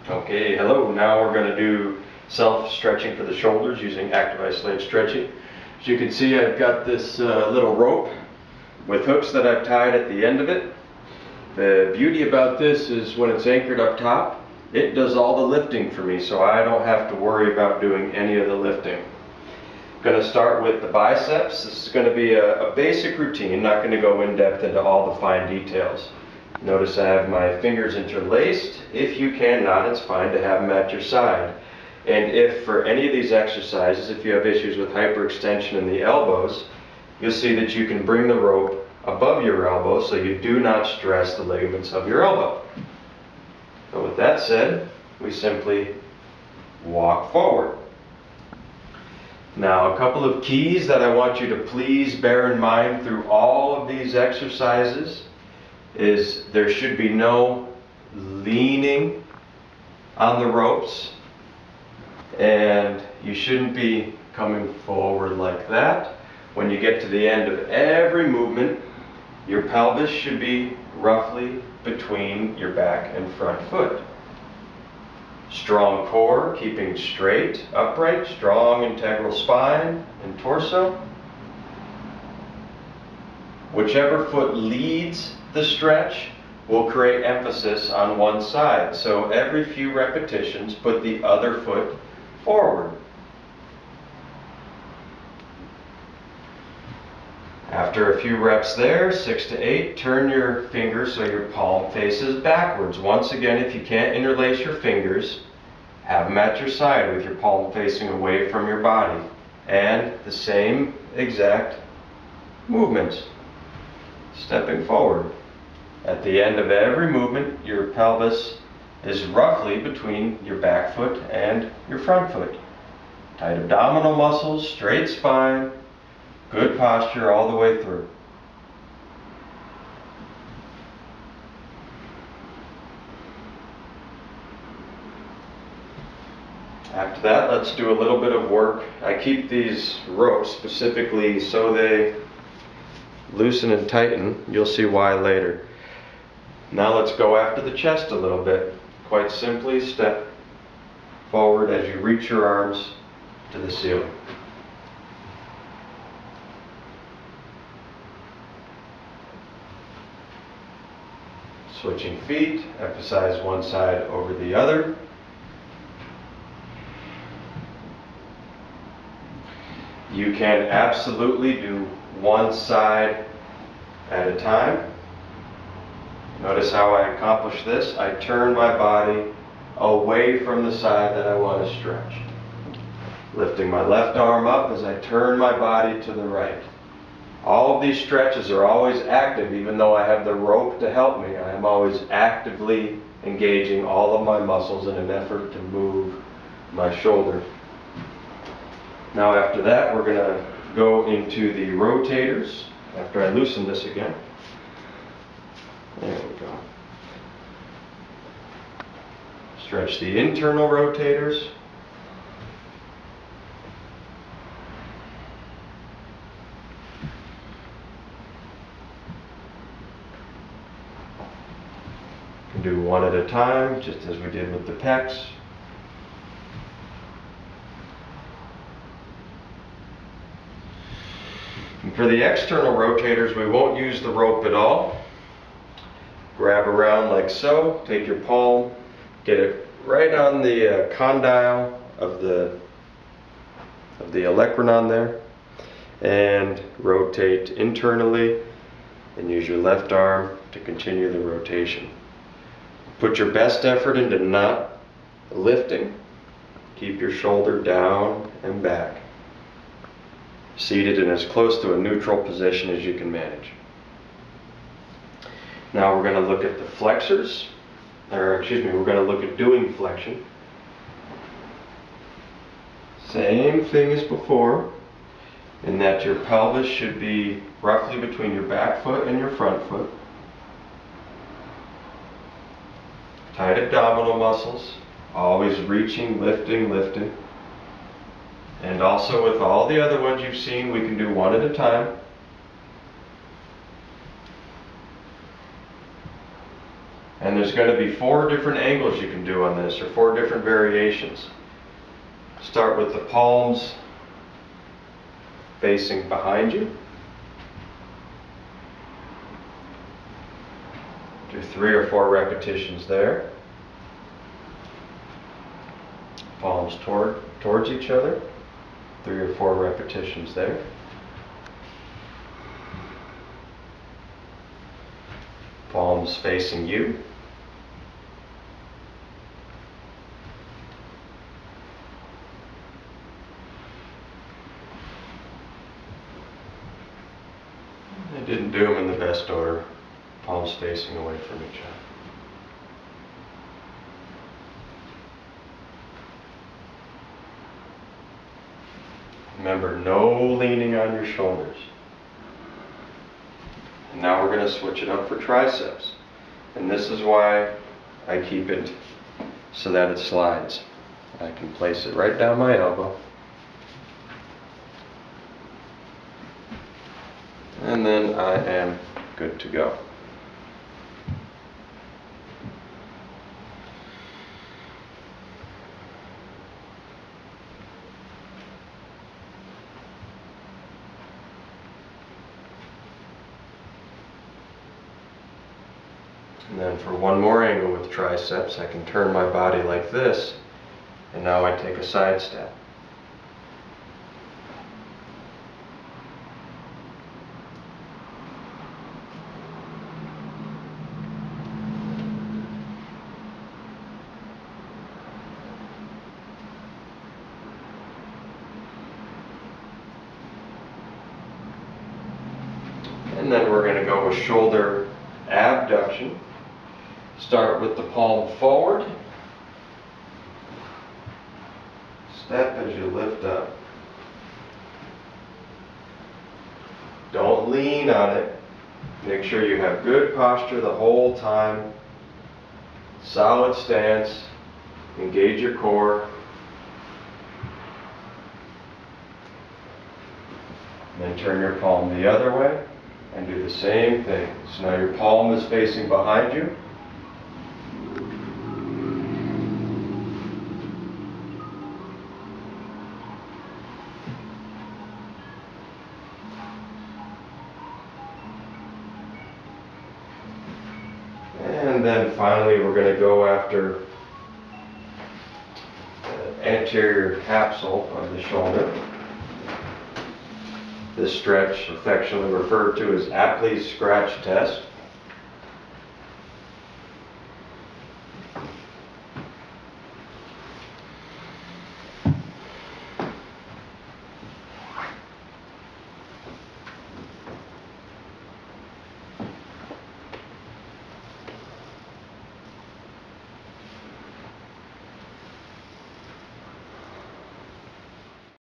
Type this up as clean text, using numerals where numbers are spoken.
Okay, hello. Now we're going to do self-stretching for the shoulders using active isolated stretching. As you can see, I've got this little rope with hooks that I've tied at the end of it. The beauty about this is when it's anchored up top, it does all the lifting for me, so I don't have to worry about doing any of the lifting. I'm going to start with the biceps. This is going to be a basic routine, not going to go in depth into all the fine details. Notice I have my fingers interlaced. If you cannot, it's fine to have them at your side. And if for any of these exercises, if you have issues with hyperextension in the elbows, you'll see that you can bring the rope above your elbow so you do not stress the ligaments of your elbow. So with that said, we simply walk forward. Now, a couple of keys that I want you to please bear in mind through all of these exercises is there should be no leaning on the ropes, and you shouldn't be coming forward like that. When you get to the end of every movement, your pelvis should be roughly between your back and front foot. Strong core, keeping straight, upright, strong integral spine and torso. Whichever foot leads the stretch will create emphasis on one side. So every few repetitions, put the other foot forward. After a few reps there, 6 to 8, turn your fingers so your palm faces backwards. Once again, if you can't interlace your fingers, have them at your side with your palm facing away from your body. And the same exact movements. Stepping forward. At the end of every movement, your pelvis is roughly between your back foot and your front foot. Tight abdominal muscles, straight spine, good posture all the way through. After that, let's do a little bit of work. I keep these ropes specifically so they loosen and tighten. You'll see why later. Now let's go after the chest a little bit. Quite simply, step forward as you reach your arms to the ceiling. Switching feet, emphasize one side over the other. You can absolutely do one side at a time. Notice how I accomplish this. I turn my body away from the side that I want to stretch. Lifting my left arm up as I turn my body to the right. All of these stretches are always active, even though I have the rope to help me. I am always actively engaging all of my muscles in an effort to move my shoulder. Now after that, we're going to go into the rotators. After I loosen this again. There we go. Stretch the internal rotators. You can do one at a time, just as we did with the pecs. And for the external rotators, we won't use the rope at all. Grab around like so, take your palm, get it right on the condyle of the olecranon there, and rotate internally, and use your left arm to continue the rotation. Put your best effort into not lifting. Keep your shoulder down and back. Seated in as close to a neutral position as you can manage. Now we're going to look at the flexors, we're going to look at doing flexion. Same thing as before, in that your pelvis should be roughly between your back foot and your front foot. Tight abdominal muscles, always reaching, lifting, lifting. And also with all the other ones you've seen, we can do one at a time. And there's going to be 4 different angles you can do on this, or 4 different variations. Start with the palms facing behind you. Do 3 or 4 repetitions there. Palms towards each other. 3 or 4 repetitions there. Palms facing you. I didn't do them in the best order. Palms facing away from each other. Remember, no leaning on your shoulders. And now we're going to switch it up for triceps. And this is why I keep it so that it slides. I can place it right down my elbow. And then I am good to go. And then for one more angle with triceps, I can turn my body like this, and now I take a side step. And then we're going to go with shoulder abduction. Start with the palm forward. Step as you lift up. Don't lean on it. Make sure you have good posture the whole time. Solid stance. Engage your core. Then turn your palm the other way and do the same thing. So now your palm is facing behind you. And then finally we're going to go after the anterior capsule of the shoulder. This stretch affectionately referred to as Apley's scratch test.